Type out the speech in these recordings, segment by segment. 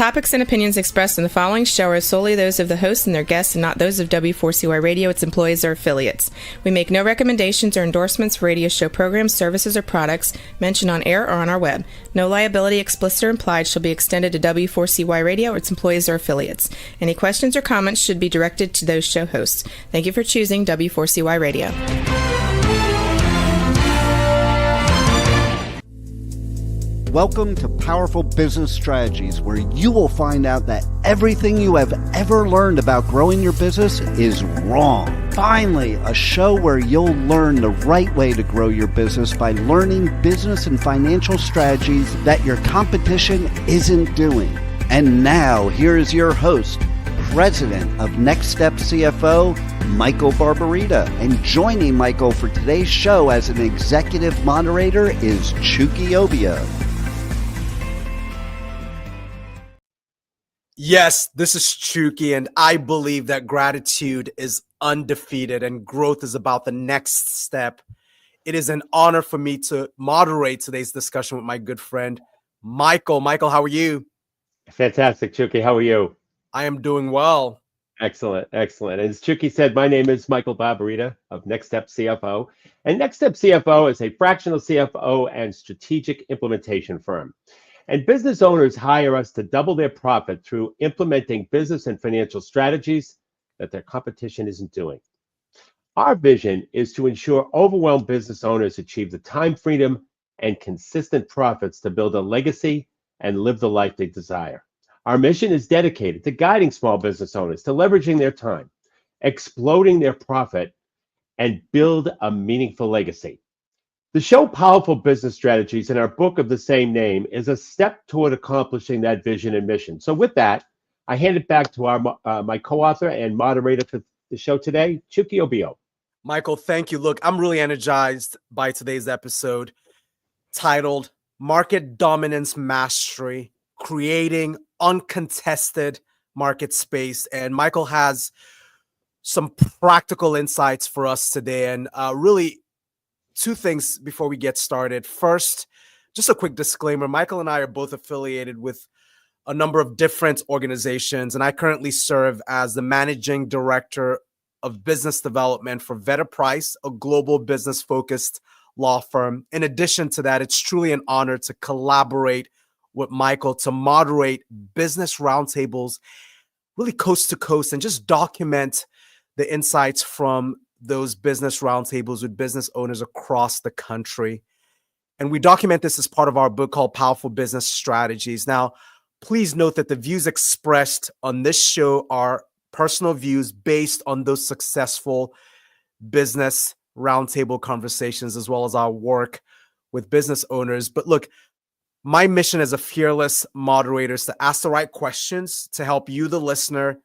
topics and opinions expressed in the following show are solely those of the host and their guests and not those of W4CY Radio, its employees, or affiliates. We make no recommendations or endorsements for radio show programs, services, or products mentioned on air or on our web. No liability, explicit or implied, shall be extended to W4CY Radio or its employees or affiliates. Any questions or comments should be directed to those show hosts. Thank you for choosing W4CY Radio. Welcome to Powerful Business Strategies, where you will find out that everything you have ever learned about growing your business is wrong. Finally, a show where you'll learn the right way to grow your business by learning business and financial strategies that your competition isn't doing. And now, here is your host, President of Next Step CFO, Michael Barbarita. And joining Michael for today's show as an executive moderator is Chucky Obio. Yes, this is Chucky, and I believe that gratitude is undefeated and growth is about the next step. It is an honor for me to moderate today's discussion with my good friend, Michael. Michael, how are you? Fantastic, Chucky. How are you? I am doing well. Excellent, excellent. As Chucky said, my name is Michael Barbarita of Next Step CFO. And Next Step CFO is a fractional CFO and strategic implementation firm. And business owners hire us to double their profit through implementing business and financial strategies that their competition isn't doing. Our vision is to ensure overwhelmed business owners achieve the time freedom and consistent profits to build a legacy and live the life they desire. Our mission is dedicated to guiding small business owners to leveraging their time, exploding their profit, and build a meaningful legacy. The show Powerful Business Strategies in our book of the same name is a step toward accomplishing that vision and mission. So with that, I hand it back to my co-author and moderator for the show today, Chucky Obio. Michael, thank you. Look, I'm really energized by today's episode titled Market Dominance Mastery, Creating Uncontested Market Space. And Michael has some practical insights for us today. And really, two things before we get started. First, just a quick disclaimer. Michael and I are both affiliated with a number of different organizations, and I currently serve as the managing director of business development for Vetter Price, a global business-focused law firm. In addition to that, it's truly an honor to collaborate with Michael to moderate business roundtables, really coast to coast, and just document the insights from those business roundtables with business owners across the country. And we document this as part of our book called Powerful Business Strategies. Now, please note that the views expressed on this show are personal views based on those successful business roundtable conversations, as well as our work with business owners. But look, my mission as a fearless moderator is to ask the right questions to help you, the listener,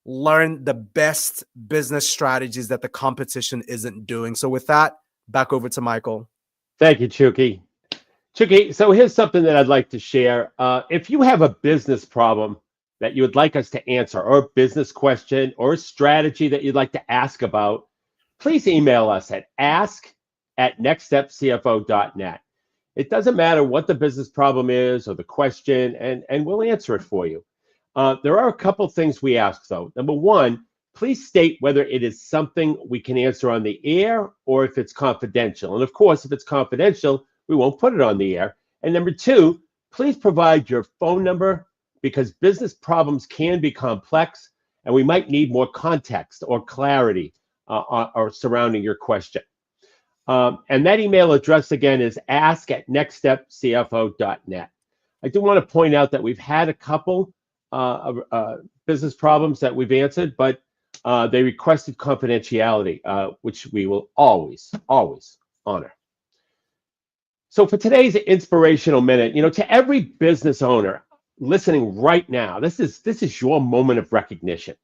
learn the best business strategies that the competition isn't doing. So with that, back over to Michael. Thank you, Chucky. Chucky, so here's something that I'd like to share. If you have a business problem that you would like us to answer, or a business question, or a strategy that you'd like to ask about, please email us at ask@nextstepcfo.net. It doesn't matter what the business problem is or the question, and we'll answer it for you. There are a couple things we ask, though. Number one, please state whether it is something we can answer on the air or if it's confidential. And of course, if it's confidential, we won't put it on the air. And number two, please provide your phone number, because business problems can be complex and we might need more context or clarity or surrounding your question. And that email address again is ask@nextstepcfo.net. I do want to point out that we've had a couple business problems that we've answered, but they requested confidentiality, which we will always honor. So for today's inspirational minute, to every business owner listening right now, this is your moment of recognition.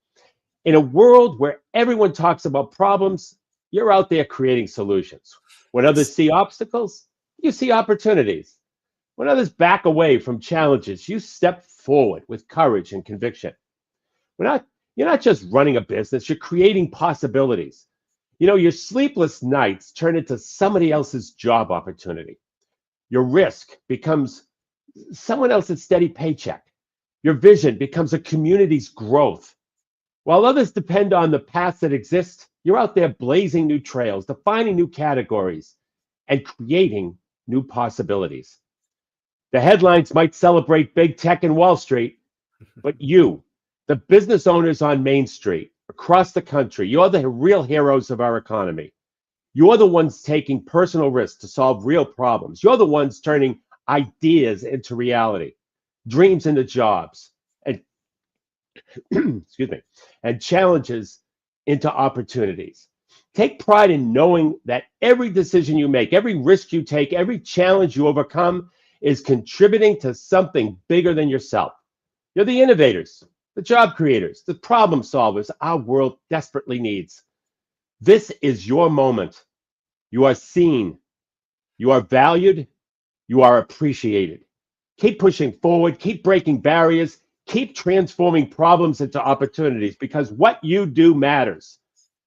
In a world where everyone talks about problems, you're out there creating solutions. When others see obstacles, you see opportunities. When others back away from challenges, you step forward with courage and conviction. You're not just running a business, you're creating possibilities. Your sleepless nights turn into somebody else's job opportunity. Your risk becomes someone else's steady paycheck. Your vision becomes a community's growth. While others depend on the paths that exist, you're out there blazing new trails, defining new categories, and creating new possibilities. The headlines might celebrate big tech and Wall Street, but you, the business owners on Main Street, across the country, you're the real heroes of our economy. You're the ones taking personal risks to solve real problems. You're the ones turning ideas into reality, dreams into jobs, and excuse me, and challenges into opportunities. Take pride in knowing that every decision you make, every risk you take, every challenge you overcome is contributing to something bigger than yourself. You're the innovators, the job creators, the problem solvers our world desperately needs. This is your moment. You are seen, you are valued, you are appreciated. Keep pushing forward, keep breaking barriers, keep transforming problems into opportunities, because what you do matters,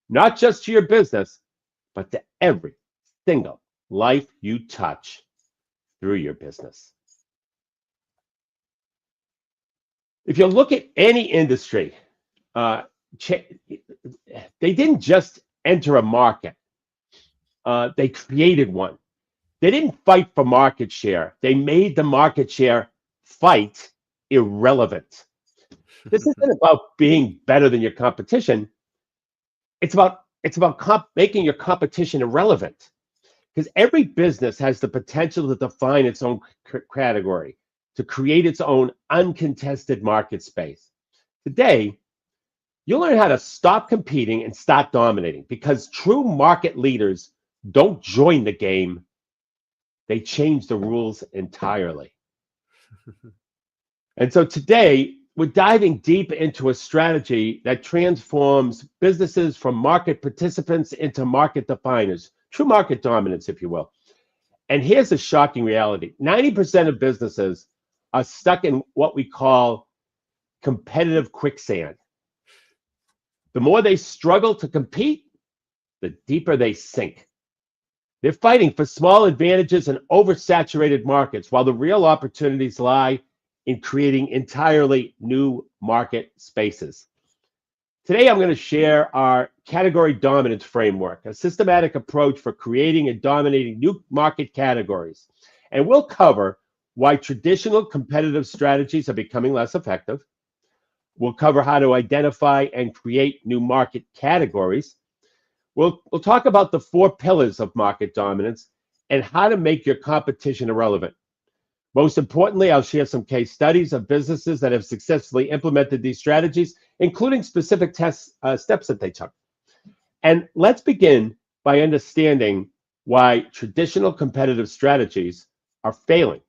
not just to your business, but to every single life you touch through your business. If you look at any industry, they didn't just enter a market, they created one. They didn't fight for market share. They made the market share fight irrelevant. This isn't about being better than your competition. It's about making your competition irrelevant, because every business has the potential to define its own category, to create its own uncontested market space. Today, you'll learn how to stop competing and start dominating, because true market leaders don't join the game. They change the rules entirely. And so today, we're diving deep into a strategy that transforms businesses from market participants into market definers, true market dominance, if you will. And here's a shocking reality. 90% of businesses are stuck in what we call competitive quicksand. The more they struggle to compete, the deeper they sink. They're fighting for small advantages in oversaturated markets, while the real opportunities lie in creating entirely new market spaces. Today, I'm going to share our category dominance framework, a systematic approach for creating and dominating new market categories. And we'll cover why traditional competitive strategies are becoming less effective. We'll cover how to identify and create new market categories. We'll talk about the 4 pillars of market dominance and how to make your competition irrelevant. Most importantly, I'll share some case studies of businesses that have successfully implemented these strategies, including specific steps that they took. And let's begin by understanding why traditional competitive strategies are failing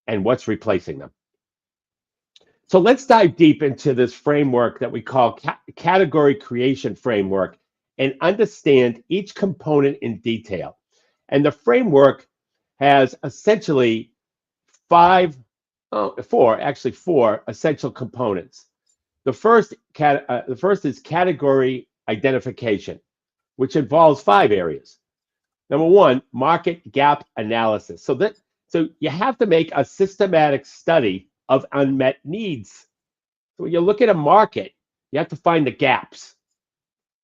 and what's replacing them. So let's dive deep into this framework that we call category creation framework and understand each component in detail. And the framework has essentially 4 essential components. The first is category identification, which involves 5 areas. Number 1, market gap analysis. So you have to make a systematic study of unmet needs. So when you look at a market, you have to find the gaps,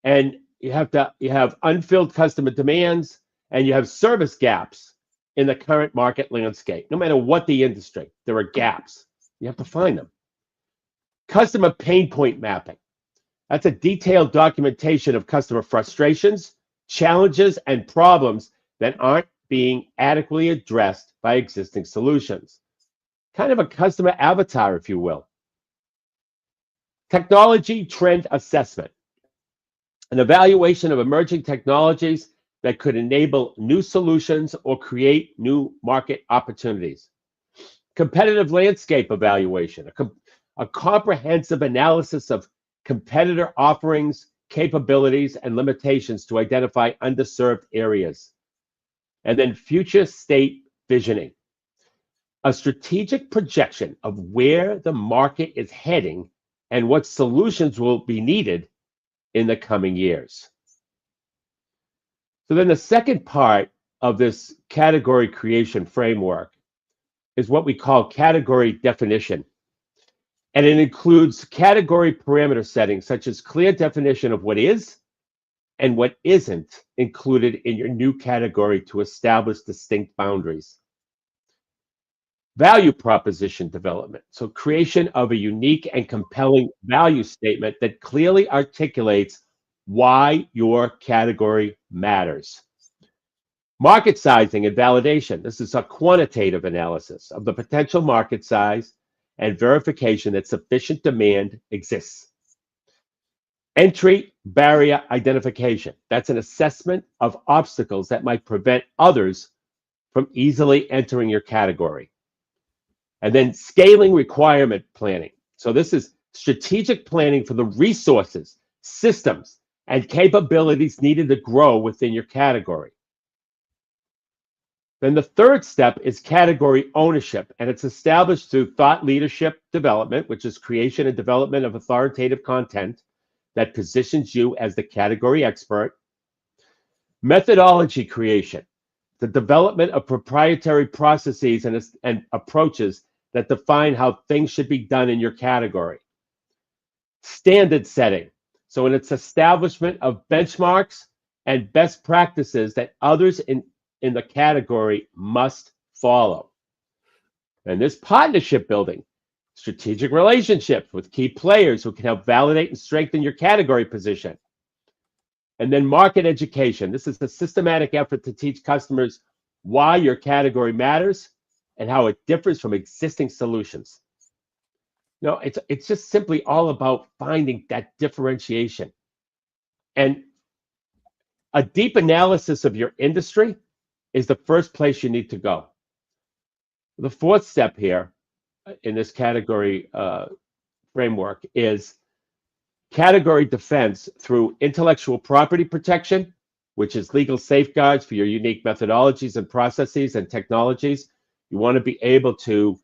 and you have unfilled customer demands, and you have service gaps in the current market landscape. No matter what the industry, there are gaps. You have to find them. Customer pain point mapping. That's a detailed documentation of customer frustrations, challenges, and problems that aren't being adequately addressed by existing solutions. Kind of a customer avatar, if you will. Technology trend assessment. An evaluation of emerging technologies that could enable new solutions or create new market opportunities. Competitive landscape evaluation, a comprehensive analysis of competitor offerings, capabilities, and limitations to identify underserved areas. And then future state visioning, a strategic projection of where the market is heading and what solutions will be needed in the coming years. So then the second part of this category creation framework is what we call category definition. And it includes category parameter settings, such as clear definition of what is and what isn't included in your new category to establish distinct boundaries. Value proposition development. So creation of a unique and compelling value statement that clearly articulates why your category matters. Market sizing and validation. This is a quantitative analysis of the potential market size and verification that sufficient demand exists. Entry barrier identification. That's an assessment of obstacles that might prevent others from easily entering your category. And then scaling requirement planning. So this is strategic planning for the resources, systems, and capabilities needed to grow within your category. Then the third step is category ownership, and it's established through thought leadership development, which is creation and development of authoritative content that positions you as the category expert. Methodology creation, the development of proprietary processes and approaches that define how things should be done in your category. Standard setting, so in its establishment of benchmarks and best practices that others in the category must follow. And this partnership building, strategic relationships with key players who can help validate and strengthen your category position. And then market education. This is a systematic effort to teach customers why your category matters and how it differs from existing solutions. No, it's just simply all about finding that differentiation. And a deep analysis of your industry is the first place you need to go. The fourth step here in this category framework is category defense through intellectual property protection, which is legal safeguards for your unique methodologies and processes and technologies. You want to be able to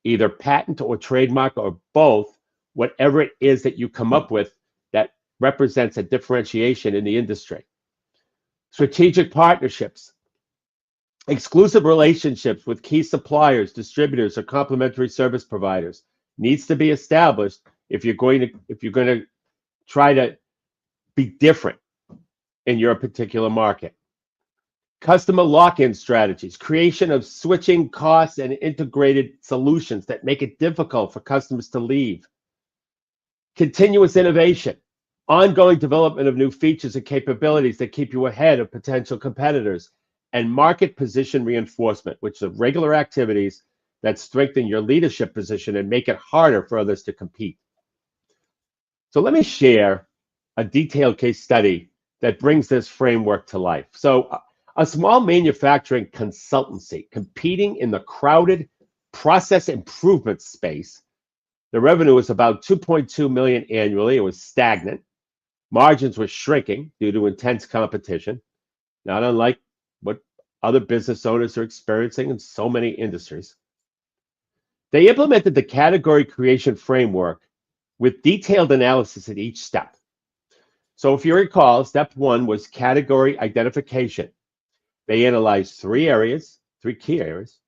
either patent or trademark or both, whatever it is that you come up with that represents a differentiation in the industry. Strategic partnerships. Exclusive relationships with key suppliers, distributors, or complementary service providers needs to be established if you're going to try to be different in your particular market. Customer lock-in strategies, creation of switching costs and integrated solutions that make it difficult for customers to leave. Continuous innovation, ongoing development of new features and capabilities that keep you ahead of potential competitors. And market position reinforcement, which are regular activities that strengthen your leadership position and make it harder for others to compete. So let me share a detailed case study that brings this framework to life. So a small manufacturing consultancy competing in the crowded process improvement space. The revenue was about 2.2 million annually. It was stagnant. Margins were shrinking due to intense competition, not unlike what other business owners are experiencing in so many industries. They implemented the category creation framework with detailed analysis at each step. So if you recall, step one was category identification. They analyzed three key areas.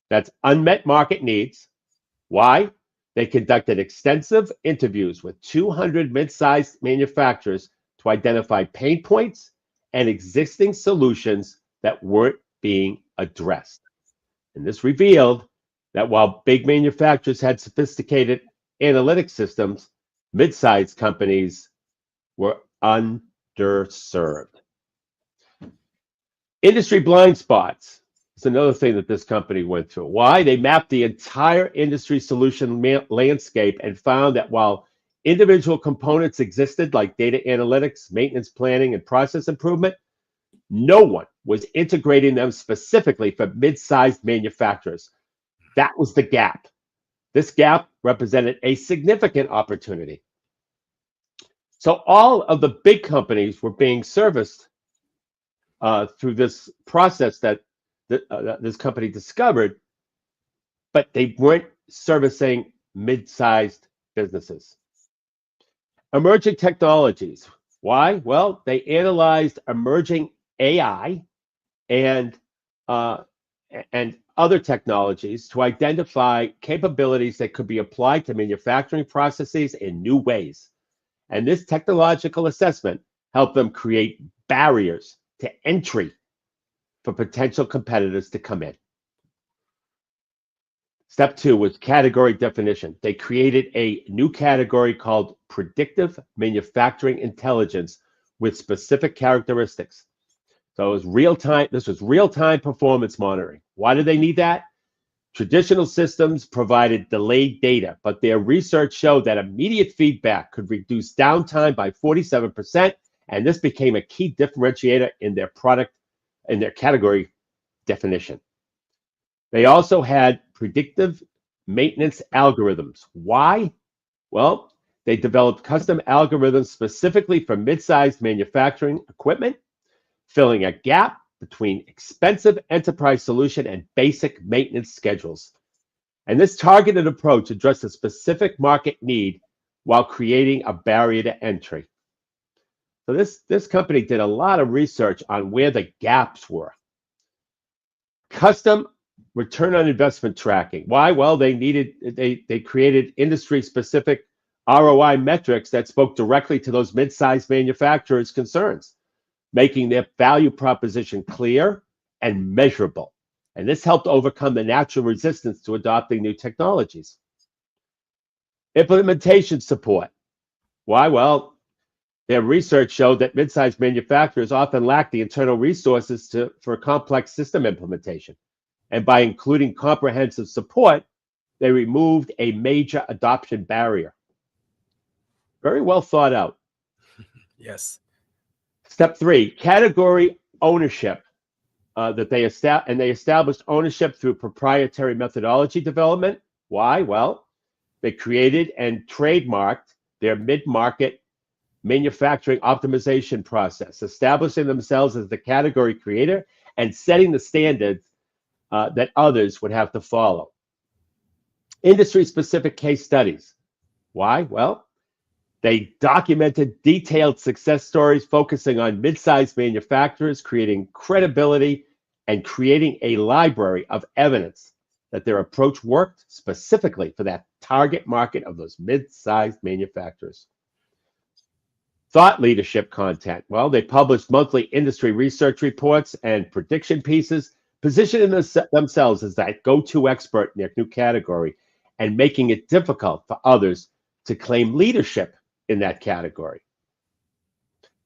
That's unmet market needs. Why? They conducted extensive interviews with 200 mid-sized manufacturers to identify pain points and existing solutions that weren't being addressed. And this revealed that while big manufacturers had sophisticated analytic systems, mid-sized companies were underserved. Industry blind spots is another thing that this company went through. Why? They mapped the entire industry solution landscape and found that while individual components existed like data analytics, maintenance planning, and process improvement, no one was integrating them specifically for mid-sized manufacturers. That was the gap. This gap represented a significant opportunity. So all of the big companies were being serviced through this process that this company discovered, but they weren't servicing mid-sized businesses. Emerging technologies. Why? Well, they analyzed emerging AI and and other technologies to identify capabilities that could be applied to manufacturing processes in new ways. And this technological assessment helped them create barriers to entry for potential competitors to come in. Step 2 was category definition. They created a new category called predictive manufacturing intelligence with specific characteristics. So it was real-time. This was real-time performance monitoring. Why did they need that? Traditional systems provided delayed data, but their research showed that immediate feedback could reduce downtime by 47%, and this became a key differentiator in their product, in their category definition. They also had predictive maintenance algorithms. Why? Well, they developed custom algorithms specifically for mid-sized manufacturing equipment, filling a gap between expensive enterprise solution and basic maintenance schedules. And this targeted approach addressed a specific market need while creating a barrier to entry. So this company did a lot of research on where the gaps were. Custom return on investment tracking. Why? Well, they created industry-specific ROI metrics that spoke directly to those mid-sized manufacturers' concerns, making their value proposition clear and measurable. And this helped overcome the natural resistance to adopting new technologies. Implementation support. Why? Well, their research showed that mid-sized manufacturers often lack the internal resources for complex system implementation. And by including comprehensive support, they removed a major adoption barrier. Very well thought out. Yes. Step 3, category ownership. They established ownership through proprietary methodology development. Why? Well, they created and trademarked their mid-market manufacturing optimization process, establishing themselves as the category creator and setting the standards that others would have to follow. Industry-specific case studies. Why? Well, they documented detailed success stories focusing on mid-sized manufacturers, creating credibility and creating a library of evidence that their approach worked specifically for that target market of those mid-sized manufacturers. Thought leadership content. Well, they published monthly industry research reports and prediction pieces, positioning themselves as that go-to expert in their new category and making it difficult for others to claim leadership in that category.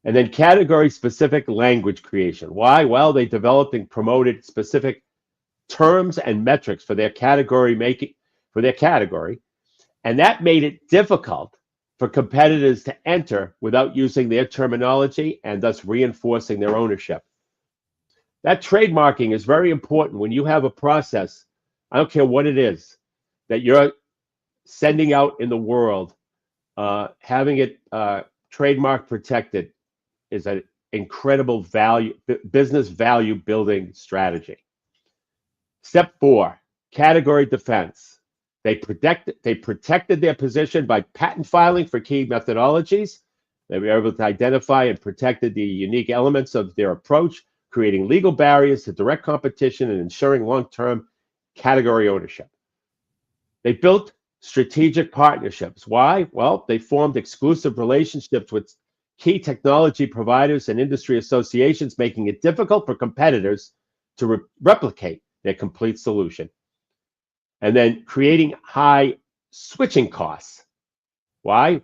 And then category-specific language creation. Why? Well, they developed and promoted specific terms and metrics for their category, and that made it difficult for competitors to enter without using their terminology and thus reinforcing their ownership. That trademarking is very important when you have a process, I don't care what it is, that you're sending out in the world. Having it trademark protected is an incredible business value building strategy. Step 4, category defense. They protected their position by patent filing for key methodologies. They were able to identify and protected the unique elements of their approach, creating legal barriers to direct competition and ensuring long-term category ownership. They built strategic partnerships. Why? Well, they formed exclusive relationships with key technology providers and industry associations, making it difficult for competitors to replicate their complete solution. And then creating high switching costs. Why?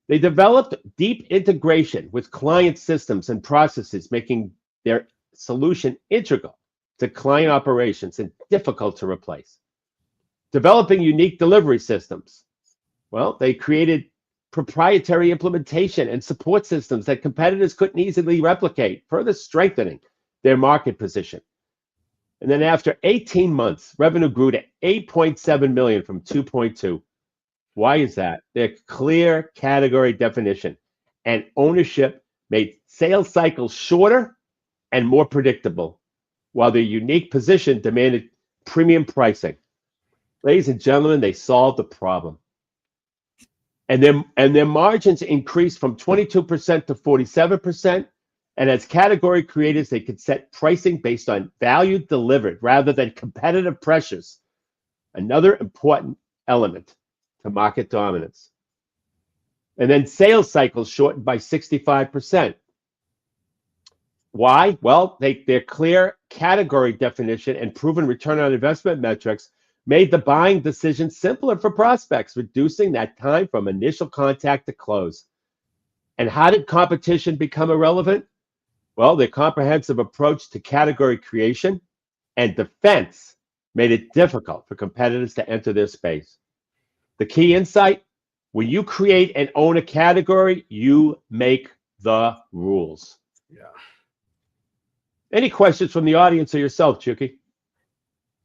They developed deep integration with client systems and processes, making their solution integral to client operations and difficult to replace. Developing unique delivery systems. Well, they created proprietary implementation and support systems that competitors couldn't easily replicate, further strengthening their market position. And then after 18 months, revenue grew to 8.7 million from 2.2. Why is that? Their clear category definition and ownership made sales cycles shorter and more predictable, while their unique position demanded premium pricing. Ladies and gentlemen, they solved the problem. And their margins increased from 22% to 47%, And as category creators, they can set pricing based on value delivered rather than competitive pressures. Another important element to market dominance. And then sales cycles shortened by 65%. Why? Well, their clear category definition and proven return on investment metrics made the buying decision simpler for prospects, reducing that time from initial contact to close. And how did competition become irrelevant? Well, their comprehensive approach to category creation and defense made it difficult for competitors to enter their space. The key insight: when you create and own a category, you make the rules. Yeah. Any questions from the audience or yourself, Chucky?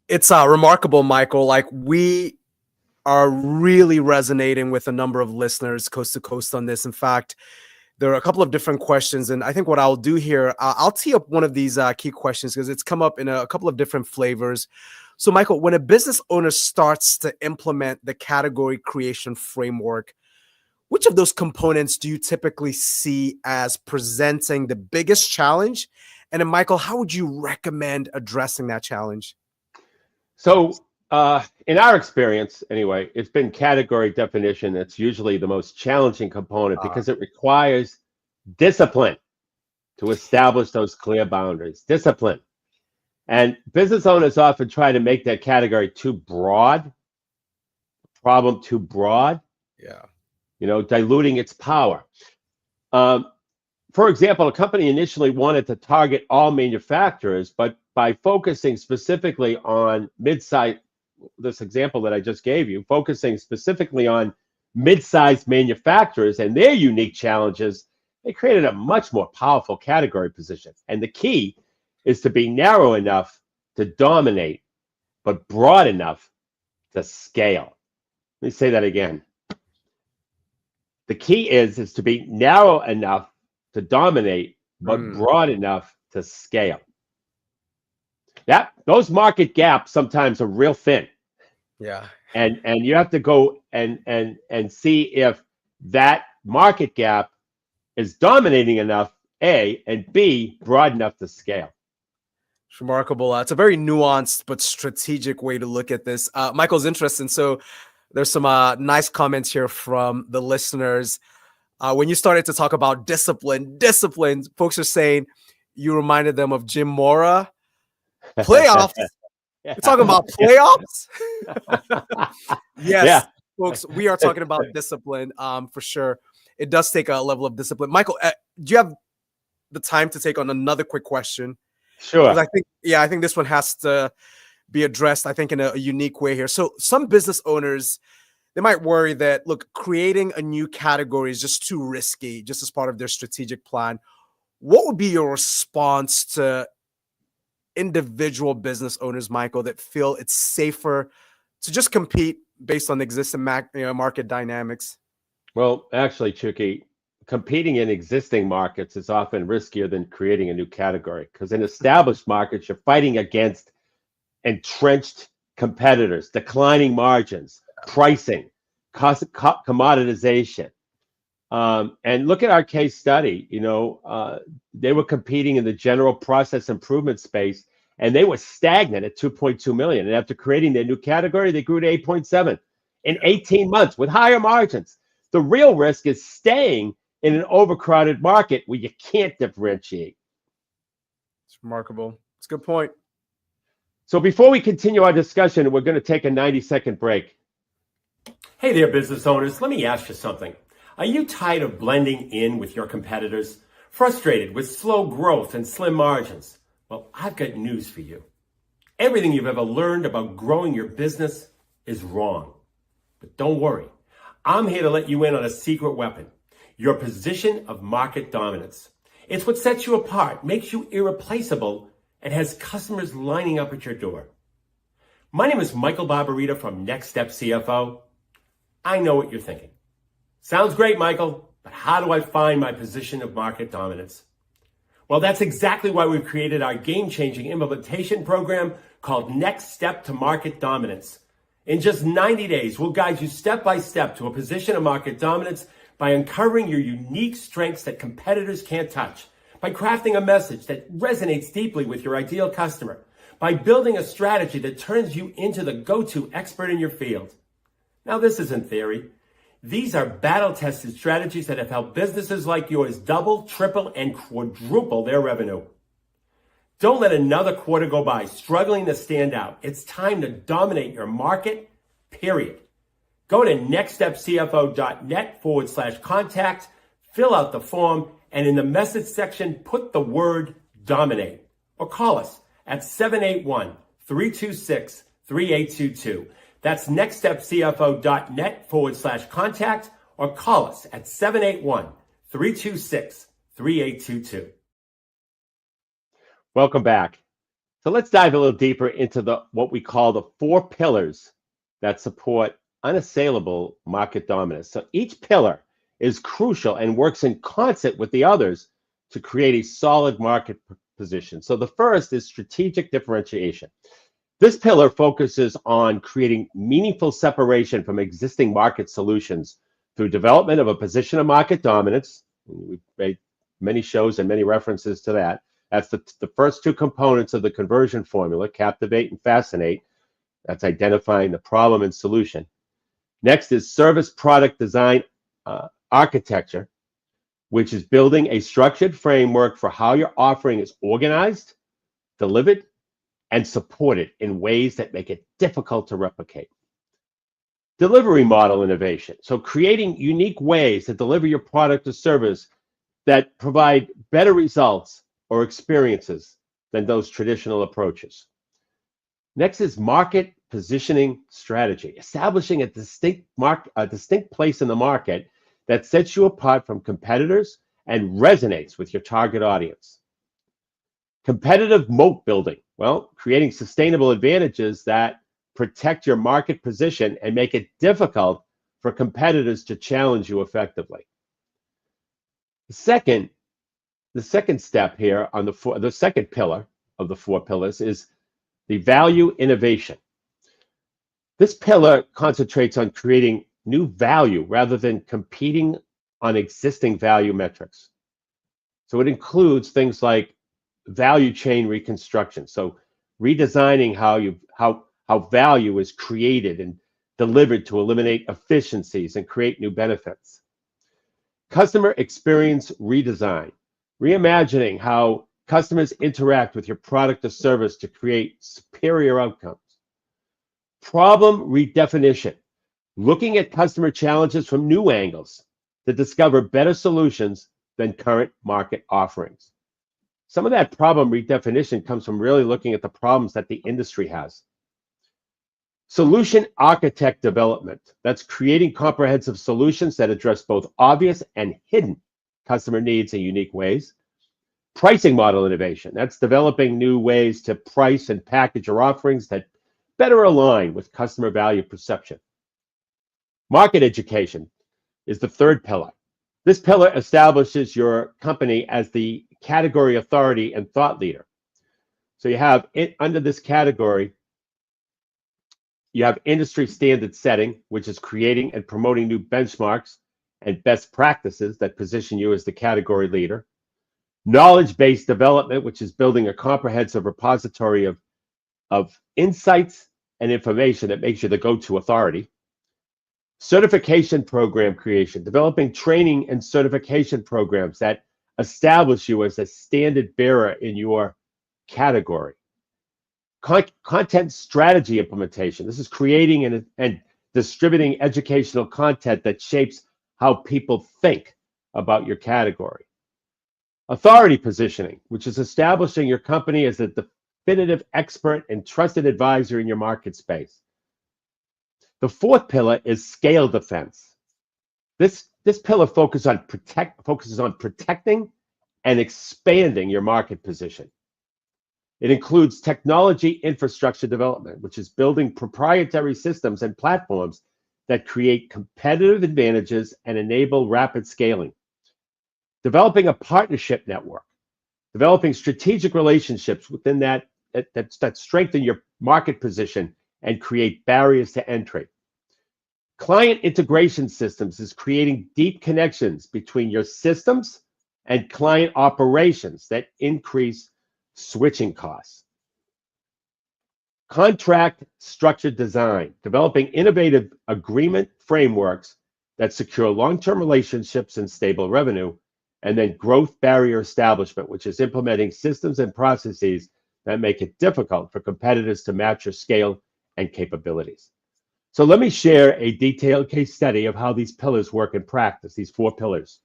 It's remarkable, Michael. Like, we are really resonating with a number of listeners coast to coast on this. In fact, there are a couple of different questions, and I think what I'll do here, I'll tee up one of these key questions because it's come up in a couple of different flavors. So, Michael, when a business owner starts to implement the category creation framework, which of those components do you typically see as presenting the biggest challenge? And then, Michael, how would you recommend addressing that challenge? So, in our experience, anyway, it's been category definition that's usually the most challenging component because it requires discipline to establish those clear boundaries. Discipline. And business owners often try to make that category too broad, problem too broad. Yeah. Diluting its power. For example, a company initially wanted to target all manufacturers, but by focusing specifically on mid-size, this example that I just gave you, focusing specifically on mid-sized manufacturers and their unique challenges, they created a much more powerful category position. And the key is to be narrow enough to dominate, but broad enough to scale. Let me say that again. The key is to be narrow enough to dominate, but broad enough to scale. Those market gaps sometimes are real thin. Yeah. And you have to go and see if that market gap is dominating enough, A, and B, broad enough to scale. It's remarkable. It's a very nuanced but strategic way to look at this. Michael's interesting. So there's some nice comments here from the listeners. When you started to talk about discipline, folks are saying you reminded them of Jim Mora. Playoffs. You're talking about playoffs? Yes, folks, we are talking about discipline for sure. It does take a level of discipline. Michael, do you have the time to take on another quick question? Sure. I think this one has to be addressed, I think, in a unique way here. So some business owners, they might worry that, look, creating a new category is just too risky, just as part of their strategic plan. What would be your response to individual business owners, Michael, that feel it's safer to just compete based on existing market dynamics? Well, actually, Chucky, competing in existing markets is often riskier than creating a new category, because in established markets, you're fighting against entrenched competitors, declining margins, pricing, commoditization. And look at our case study. They were competing in the general process improvement space, and they were stagnant at 2.2 million. And after creating their new category, they grew to 8.7 in 18 months with higher margins. The real risk is staying in an overcrowded market where you can't differentiate. It's remarkable. It's a good point. So before we continue our discussion, we're going to take a 90-second break. Hey there, business owners. Let me ask you something. Are you tired of blending in with your competitors? Frustrated with slow growth and slim margins? Well, I've got news for you. Everything you've ever learned about growing your business is wrong. But don't worry. I'm here to let you in on a secret weapon, your position of market dominance. It's what sets you apart, makes you irreplaceable, and has customers lining up at your door. My name is Michael Barbarita from Next Step CFO. I know what you're thinking. Sounds great, Michael, but how do I find my position of market dominance? Well, that's exactly why we've created our game-changing implementation program called Next Step to Market Dominance. In just 90 days, we'll guide you step by step to a position of market dominance by uncovering your unique strengths that competitors can't touch, by crafting a message that resonates deeply with your ideal customer, by building a strategy that turns you into the go-to expert in your field. Now, this isn't theory. These are battle-tested strategies that have helped businesses like yours double, triple, and quadruple their revenue. Don't let another quarter go by struggling to stand out. It's time to dominate your market, period. Go to nextstepcfo.net/contact, fill out the form, and in the message section, put the word dominate. Or call us at 781-326-3822. That's nextstepcfo.net/contact, or call us at 781-326-3822. Welcome back. So let's dive a little deeper into what we call the 4 pillars that support unassailable market dominance. So each pillar is crucial and works in concert with the others to create a solid market position. So the first is strategic differentiation. This pillar focuses on creating meaningful separation from existing market solutions through development of a position of market dominance. We've made many shows and many references to that. That's the first 2 components of the conversion formula, captivate and fascinate. That's identifying the problem and solution. Next is service product design architecture, which is building a structured framework for how your offering is organized, delivered, and supported in ways that make it difficult to replicate. Delivery model innovation. So creating unique ways to deliver your product or service that provide better results or experiences than those traditional approaches. Next is market positioning strategy, establishing a distinct place in the market that sets you apart from competitors and resonates with your target audience. Competitive moat building, well, creating sustainable advantages that protect your market position and make it difficult for competitors to challenge you effectively. The second step here on the second pillar of the 4 pillars is the value innovation. This pillar concentrates on creating new value rather than competing on existing value metrics. So it includes things like value chain reconstruction. So redesigning how value is created and delivered to eliminate efficiencies and create new benefits. Customer experience redesign. Reimagining how customers interact with your product or service to create superior outcomes. Problem redefinition. Looking at customer challenges from new angles to discover better solutions than current market offerings. Some of that problem redefinition comes from really looking at the problems that the industry has. Solution architect development. That's creating comprehensive solutions that address both obvious and hidden customer needs in unique ways. Pricing model innovation. That's developing new ways to price and package your offerings that better align with customer value perception. Market education is the third pillar. This pillar establishes your company as the category authority and thought leader. So you have under this category, you have industry standard setting, which is creating and promoting new benchmarks and best practices that position you as the category leader. Knowledge-based development, which is building a comprehensive repository of insights and information that makes you the go-to authority. Certification program creation, developing training and certification programs that establish you as a standard bearer in your category. Content strategy implementation. This is creating and distributing educational content that shapes how people think about your category. Authority positioning, which is establishing your company as a definitive expert and trusted advisor in your market space. The fourth pillar is scale defense. This pillar focuses on protecting and expanding your market position. It includes technology infrastructure development, which is building proprietary systems and platforms that create competitive advantages and enable rapid scaling. Developing a partnership network, developing strategic relationships within that strengthen your market position and create barriers to entry. Client integration systems is creating deep connections between your systems and client operations that increase switching costs. Contract structured design, developing innovative agreement frameworks that secure long-term relationships and stable revenue, and then growth barrier establishment, which is implementing systems and processes that make it difficult for competitors to match your scale and capabilities. So let me share a detailed case study of how these pillars work in practice, these 4 pillars.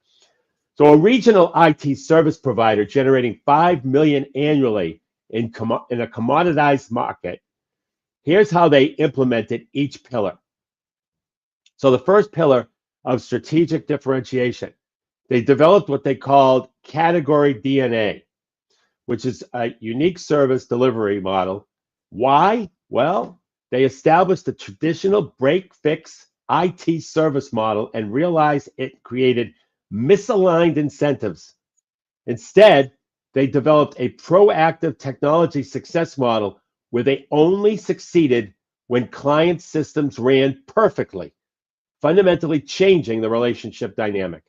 So a regional IT service provider generating $5 million annually in a commoditized market. Here's how they implemented each pillar. So the first pillar of strategic differentiation, they developed what they called category DNA, which is a unique service delivery model. Why? Well, they established a traditional break-fix IT service model and realized it created misaligned incentives. Instead, they developed a proactive technology success model where they only succeeded when client systems ran perfectly, fundamentally changing the relationship dynamic.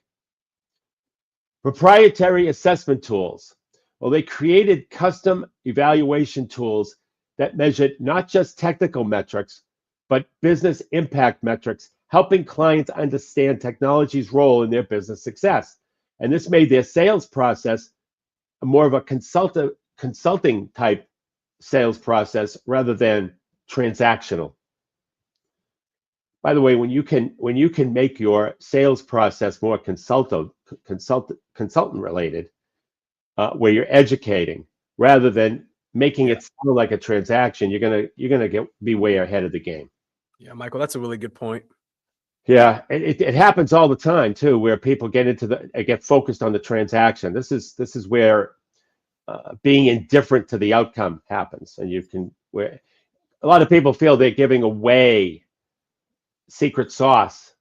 Proprietary assessment tools. Well, they created custom evaluation tools that measured not just technical metrics, but business impact metrics, helping clients understand technology's role in their business success. And this made their sales process more of a consulting type sales process rather than transactional. By the way, when you can make your sales process more consultant related, where you're educating rather than making it sound like a transaction, you're gonna be way ahead of the game. Yeah, Michael, that's a really good point. Yeah, it happens all the time too, where people get focused on the transaction. This is where being indifferent to the outcome happens, and where a lot of people feel they're giving away secret sauce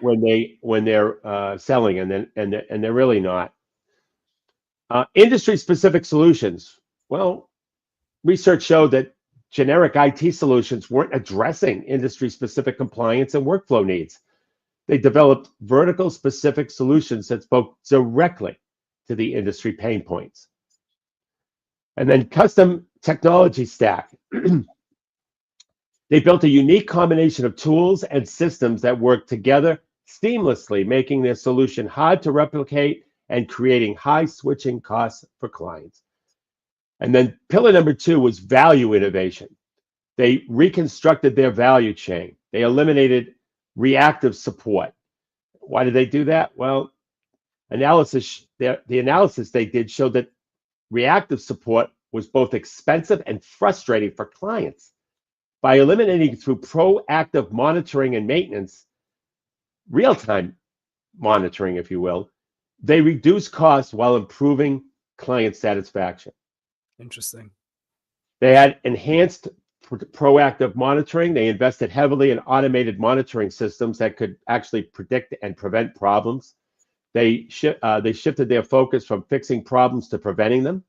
when they're selling, and they're really not. Industry specific solutions. Well, research showed that generic IT solutions weren't addressing industry specific compliance and workflow needs. They developed vertical specific solutions that spoke directly to the industry pain points. And then custom technology stack. They built a unique combination of tools and systems that work together seamlessly, making their solution hard to replicate and creating high switching costs for clients. And then pillar number 2 was value innovation. They reconstructed their value chain. They eliminated reactive support. Why did they do that? Well, the analysis they did showed that reactive support was both expensive and frustrating for clients. By eliminating through proactive monitoring and maintenance, real-time monitoring, if you will, they reduce costs while improving client satisfaction. Interesting. They had enhanced proactive monitoring. They invested heavily in automated monitoring systems that could actually predict and prevent problems. They shifted their focus from fixing problems to preventing them.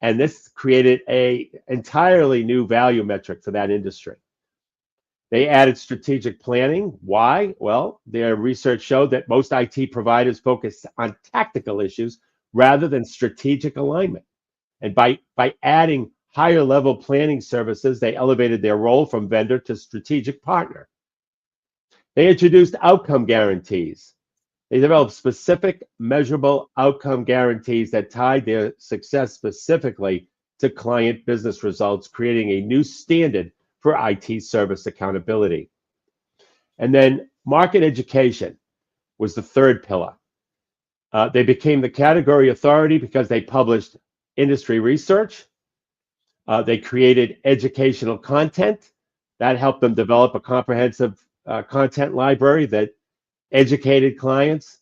And this created an entirely new value metric for that industry. They added strategic planning. Why? Well, their research showed that most IT providers focus on tactical issues rather than strategic alignment. And by adding higher level planning services, they elevated their role from vendor to strategic partner. They introduced outcome guarantees. They developed specific measurable outcome guarantees that tied their success specifically to client business results, creating a new standard for IT service accountability. And then market education was the third pillar. They became the category authority because they published industry research. They created educational content that helped them develop a comprehensive content library that educated clients.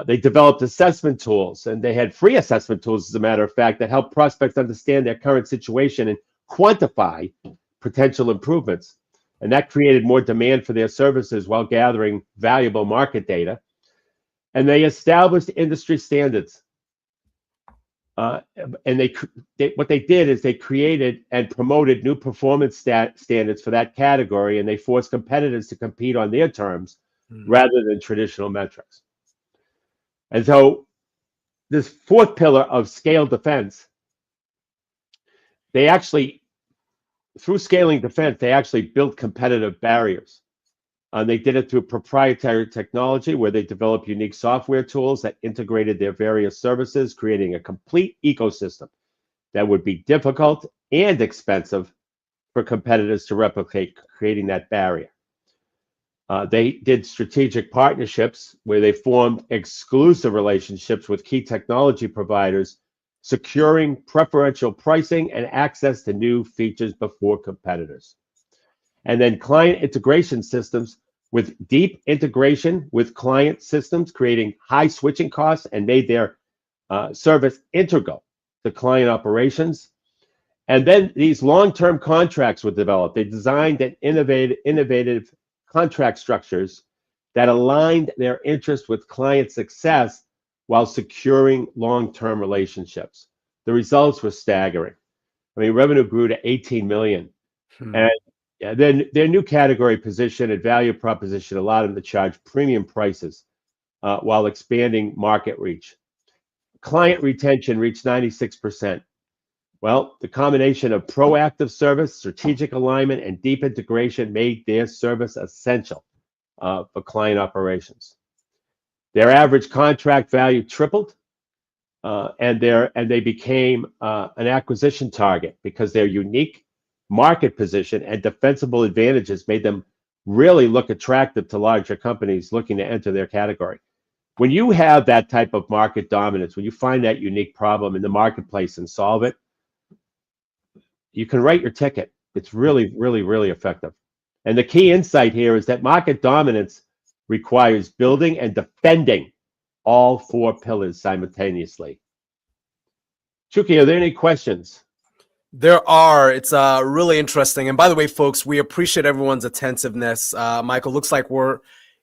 They developed assessment tools, and they had free assessment tools, as a matter of fact, that help prospects understand their current situation and quantify potential improvements. And that created more demand for their services while gathering valuable market data. And they established industry standards. And what they did is they created and promoted new performance standards for that category, and they forced competitors to compete on their terms rather than traditional metrics. And so this fourth pillar of scale defense, they actually, through scaling defense, they actually built competitive barriers. They did it through proprietary technology where they developed unique software tools that integrated their various services, creating a complete ecosystem that would be difficult and expensive for competitors to replicate, creating that barrier. They did strategic partnerships where they formed exclusive relationships with key technology providers, securing preferential pricing and access to new features before competitors. And then client integration systems with deep integration with client systems, creating high switching costs and made their service integral to client operations. And then these long-term contracts were developed. They designed and innovative contract structures that aligned their interest with client success while securing long-term relationships. The results were staggering. I mean, revenue grew to 18 million. And then their new category position and value proposition allowed them to charge premium prices while expanding market reach. Client retention reached 96%. Well, the combination of proactive service, strategic alignment, and deep integration made their service essential for client operations. Their average contract value tripled, and they became an acquisition target because their unique market position and defensible advantages made them really look attractive to larger companies looking to enter their category. When you have that type of market dominance, when you find that unique problem in the marketplace and solve it, you can write your ticket. It's really, really, really effective. And the key insight here is that market dominance requires building and defending all four pillars simultaneously. Chucky, are there any questions? There are. It's really interesting. And by the way, folks, we appreciate everyone's attentiveness. Michael, looks like we're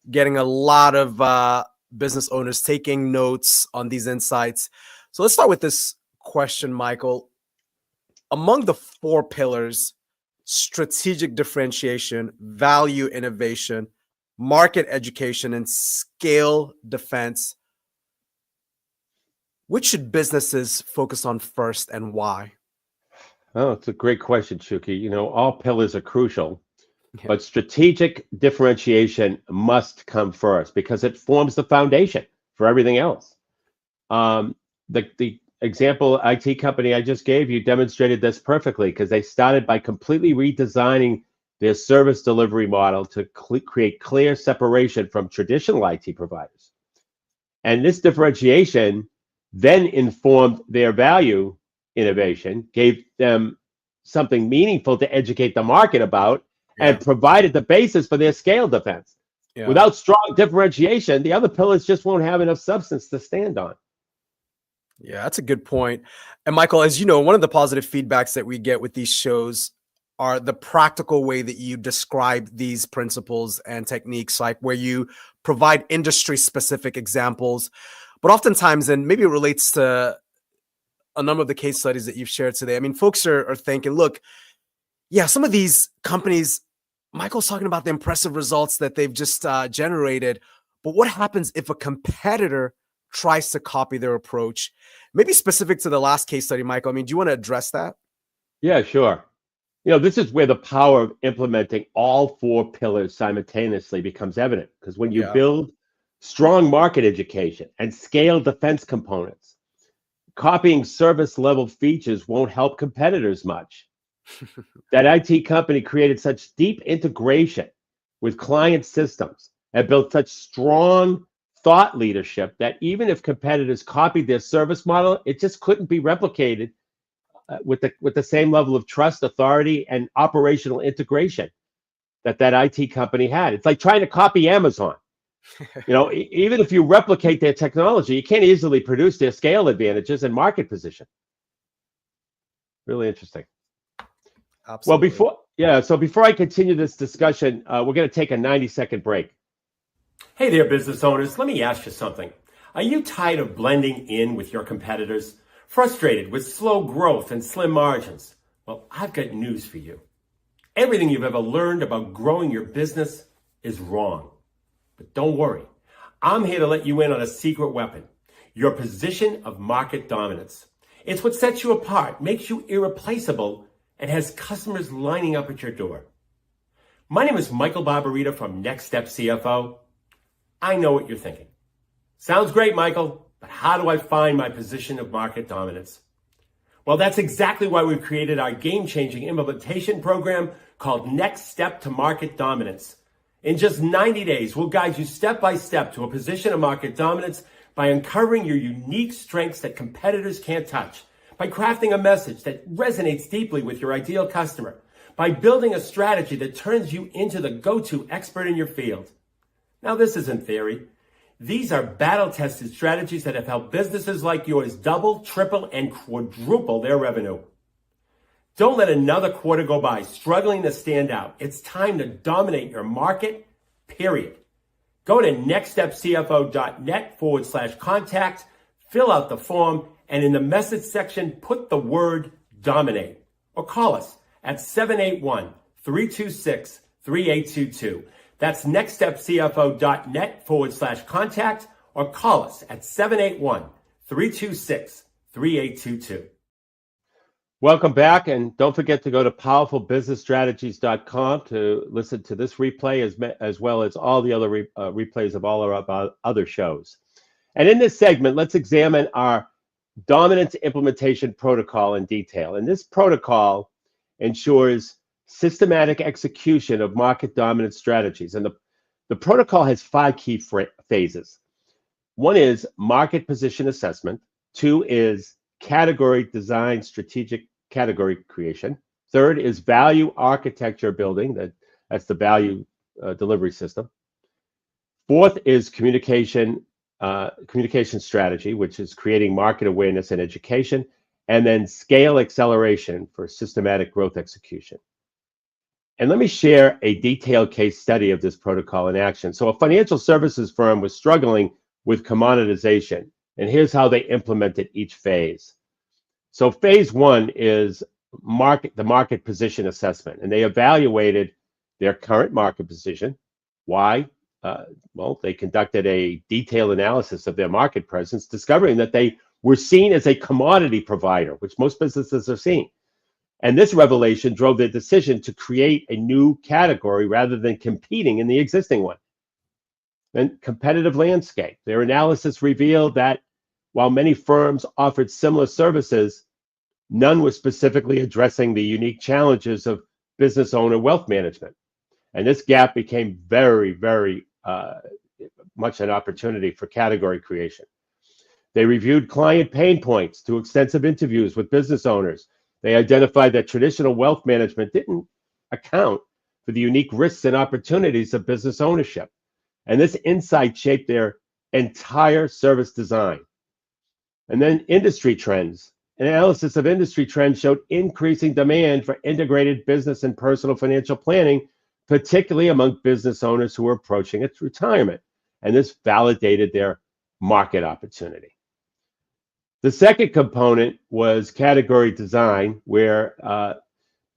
getting a lot of business owners taking notes on these insights. So let's start with this question, Michael. Among the four pillars, strategic differentiation, value innovation, market education, and scale defense, which should businesses focus on first and why? Oh, it's a great question, Chucky. You know, all pillars are crucial, but strategic differentiation must come first because it forms the foundation for everything else. The example IT company I just gave you demonstrated this perfectly because they started by completely redesigning their service delivery model to create clear separation from traditional IT providers. And this differentiation then informed their value innovation, gave them something meaningful to educate the market about, and provided the basis for their scale defense. Without strong differentiation, the other pillars just won't have enough substance to stand on. Yeah, that's a good point. And Michael, as you know, one of the positive feedbacks that we get with these shows are the practical way that you describe these principles and techniques, like where you provide industry-specific examples. But oftentimes, and maybe it relates to a number of the case studies that you've shared today, I mean, folks are thinking, look, yeah, some of these companies, Michael's talking about the impressive results that they've just generated, but what happens if a competitor tries to copy their approach? Maybe specific to the last case study, Michael, I mean, do you want to address that? Yeah, sure. You know, this is where the power of implementing all four pillars simultaneously becomes evident, because when you build strong market education and scale defense components, copying service level features won't help competitors much. That IT company created such deep integration with client systems and built such strong thought leadership that even if competitors copied their service model, it just couldn't be replicated with the same level of trust, authority, and operational integration that IT company had. It's like trying to copy Amazon. You know, even if you replicate their technology, you can't easily produce their scale advantages and market position. Really interesting. Absolutely. Well, so before I continue this discussion, we're going to take a 90-second break. Hey there, business owners. Let me ask you something. Are you tired of blending in with your competitors? Frustrated with slow growth and slim margins? Well, I've got news for you. Everything you've ever learned about growing your business is wrong. But don't worry. I'm here to let you in on a secret weapon. your position of market dominance. It's what sets you apart, makes you irreplaceable, and has customers lining up at your door. My name is Michael Barbarita from Next Step CFO. I know what you're thinking. Sounds great, Michael, but how do I find my position of market dominance? Well, that's exactly why we've created our game-changing implementation program called Next Step to Market Dominance. In just 90 days, we'll guide you step by step to a position of market dominance by uncovering your unique strengths that competitors can't touch, by crafting a message that resonates deeply with your ideal customer, by building a strategy that turns you into the go-to expert in your field. Now, this isn't theory. These are battle-tested strategies that have helped businesses like yours double, triple, and quadruple their revenue. Don't let another quarter go by struggling to stand out. It's time to dominate your market, period. Go to nextstepcfo.net/contact, fill out the form, and in the message section, put the word dominate. Or call us at 781-326-3822. That's nextstepcfo.net/contact, or call us at 781-326-3822. Welcome back, and don't forget to go to powerfulbusinessstrategies.com to listen to this replay as well as all the other replays of all our other shows. And in this segment, let's examine our dominance implementation protocol in detail. And this protocol ensures systematic execution of market dominance strategies. And the protocol has 5 key phases. 1 is market position assessment. 2 is category design, strategic category creation. 3rd is value architecture building. That's the value delivery system. 4th is communication strategy, which is creating market awareness and education. And then scale acceleration for systematic growth execution. And let me share a detailed case study of this protocol in action. So a financial services firm was struggling with commoditization, and here's how they implemented each phase. So phase 1 is the market position assessment, and they evaluated their current market position. Why? Well, they conducted a detailed analysis of their market presence, discovering that they were seen as a commodity provider, which most businesses are seen. And this revelation drove their decision to create a new category rather than competing in the existing one. Then competitive landscape. Their analysis revealed that while many firms offered similar services, none was specifically addressing the unique challenges of business owner wealth management. And this gap became very, very much an opportunity for category creation. They reviewed client pain points through extensive interviews with business owners. They identified that traditional wealth management didn't account for the unique risks and opportunities of business ownership. And this insight shaped their entire service design. And then industry trends. Analysis of industry trends showed increasing demand for integrated business and personal financial planning, particularly among business owners who were approaching its retirement. And this validated their market opportunity. The second component was category design, where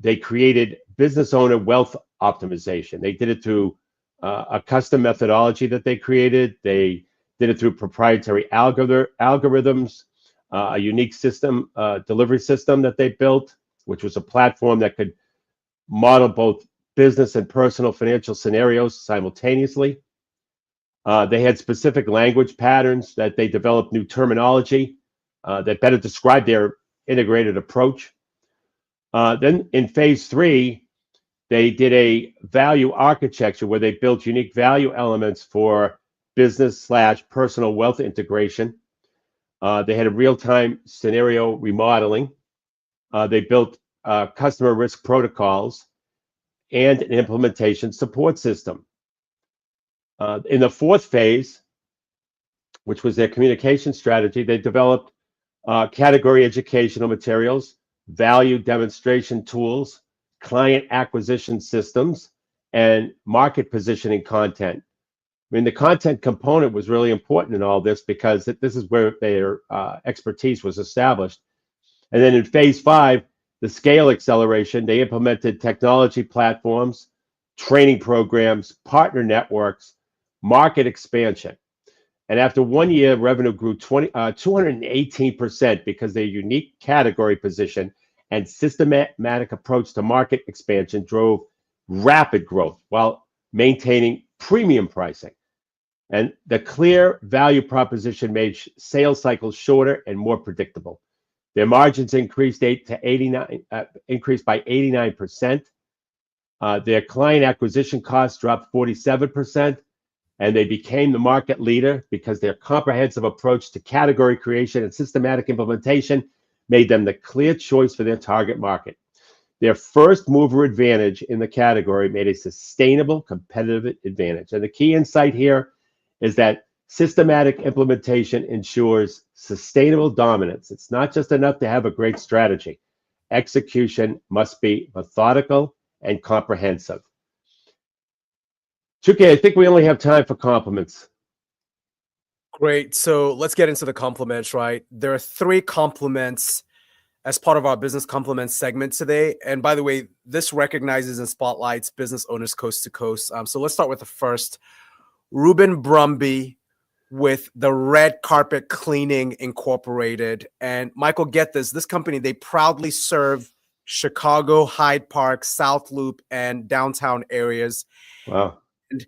they created business owner wealth optimization. They did it through a custom methodology that they created. They did it through proprietary algorithms, a unique system, delivery system that they built, which was a platform that could model both business and personal financial scenarios simultaneously. They had specific language patterns that they developed new terminology that better described their integrated approach. Then in phase 3, they did a value architecture where they built unique value elements for business/personal wealth integration. They had a real-time scenario remodeling. They built customer risk protocols and an implementation support system. In the 4th phase, which was their communication strategy, they developed category educational materials, value demonstration tools, client acquisition systems, and market positioning content. I mean, the content component was really important in all this because this is where their expertise was established. And then in phase 5, the scale acceleration, they implemented technology platforms, training programs, partner networks, market expansion. And after 1 year, revenue grew 218% because their unique category position and systematic approach to market expansion drove rapid growth while maintaining premium pricing. And the clear value proposition made sales cycles shorter and more predictable. Their margins increased increased by 89%. Their client acquisition costs dropped 47%, and they became the market leader because their comprehensive approach to category creation and systematic implementation made them the clear choice for their target market. Their first mover advantage in the category made a sustainable competitive advantage. And the key insight here is that systematic implementation ensures sustainable dominance. It's not just enough to have a great strategy. Execution must be methodical and comprehensive. Chuki, I think we only have time for compliments. Great. So let's get into the compliments, right? There are 3 compliments as part of our business compliments segment today. And by the way, this recognizes and spotlights business owners coast to coast. So let's start with the first. Ruben Brumby with the Red Carpet Cleaning Incorporated. And Michael, get this company, they proudly serve Chicago, Hyde Park, South Loop, and downtown areas. Wow. And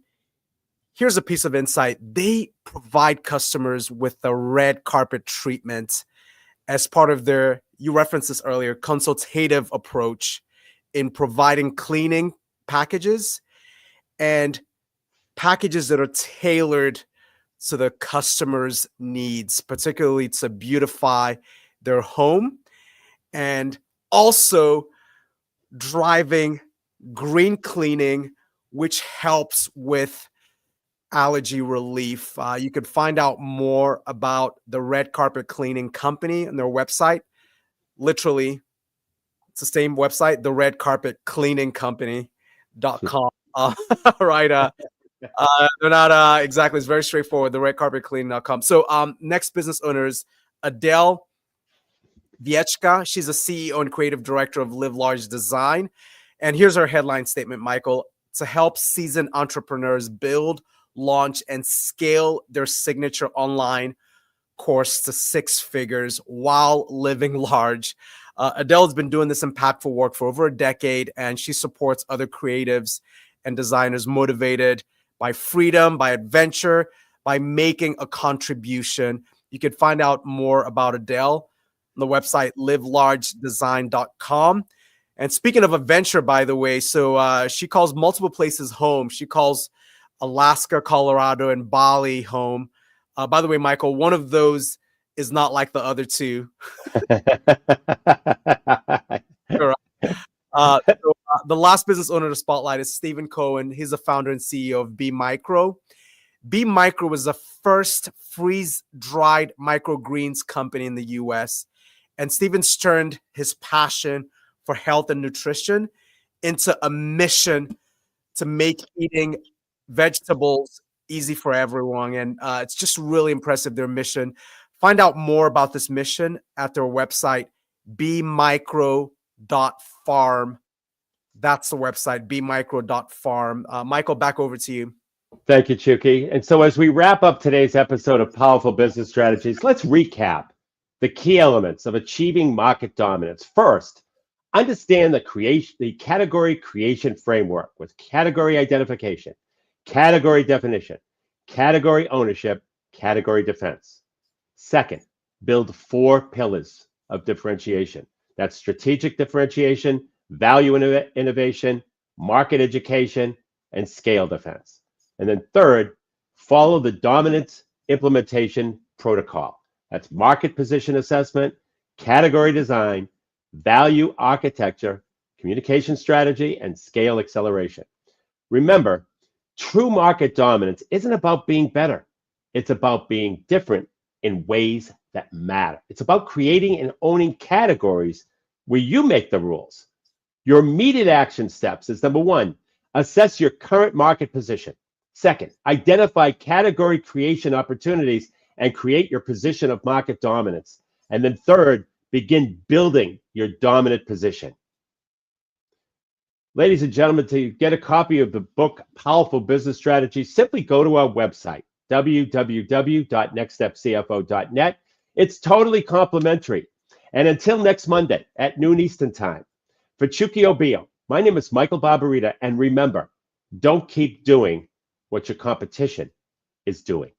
here's a piece of insight. They provide customers with the red carpet treatment as part of their, you referenced this earlier, consultative approach in providing cleaning packages and packages that are tailored to the customer's needs, particularly to beautify their home, and also driving green cleaning, which helps with allergy relief. You could find out more about the Red Carpet Cleaning Company on their website. Literally, it's the same website, the Red Carpet Cleaning Company.com. Right. They're not exactly. It's very straightforward. The redcarpetcleaning.com. So next business owners, Adele Viechka. She's a CEO and creative director of Live Large Design. And here's her headline statement, Michael: to help seasoned entrepreneurs build, launch, and scale their signature online course to 6 figures while living large. Adele's been doing this impactful work for over a decade, and she supports other creatives and designers motivated by freedom, by adventure, by making a contribution. You can find out more about Adele on the website livelargedesign.com. And speaking of adventure, by the way, so she calls multiple places home. She calls Alaska, Colorado, and Bali home. By the way, Michael, one of those is not like the other 2. The last business owner to spotlight is Stephen Cohen. He's the founder and CEO of Be Micro. Be Micro was the first freeze-dried microgreens company in the U.S. And Stephen's turned his passion for health and nutrition into a mission to make eating vegetables easy for everyone. And it's just really impressive, their mission. Find out more about this mission at their website, bemicro.farm. That's the website, bemicro.farm. Michael, back over to you. Thank you, Chuki. And so as we wrap up today's episode of Powerful Business Strategies, let's recap the key elements of achieving market dominance. First, understand the category creation framework with category identification, category definition, category ownership, category defense. Second, build 4 pillars of differentiation. That's strategic differentiation, value innovation, market education, and scale defense. And then third, follow the dominance implementation protocol. That's market position assessment, category design, value architecture, communication strategy, and scale acceleration. Remember, true market dominance isn't about being better. It's about being different in ways that matter. It's about creating and owning categories where you make the rules. Your immediate action steps is: number 1, assess your current market position. Second, identify category creation opportunities and create your position of market dominance. And then third, begin building your dominant position. Ladies and gentlemen, to get a copy of the book, Powerful Business Strategies, simply go to our website, www.nextstepcfo.net. It's totally complimentary. And until next Monday at noon Eastern Time, for Chucky Obio, my name is Michael Barbarita, and remember, don't keep doing what your competition is doing.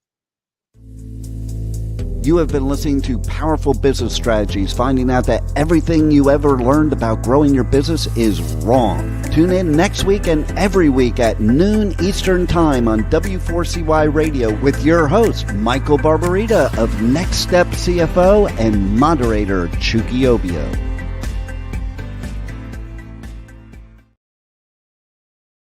You have been listening to Powerful Business Strategies, finding out that everything you ever learned about growing your business is wrong. Tune in next week and every week at noon Eastern Time on W4CY Radio with your host, Michael Barbarita of Next Step CFO and moderator Chucky Obio.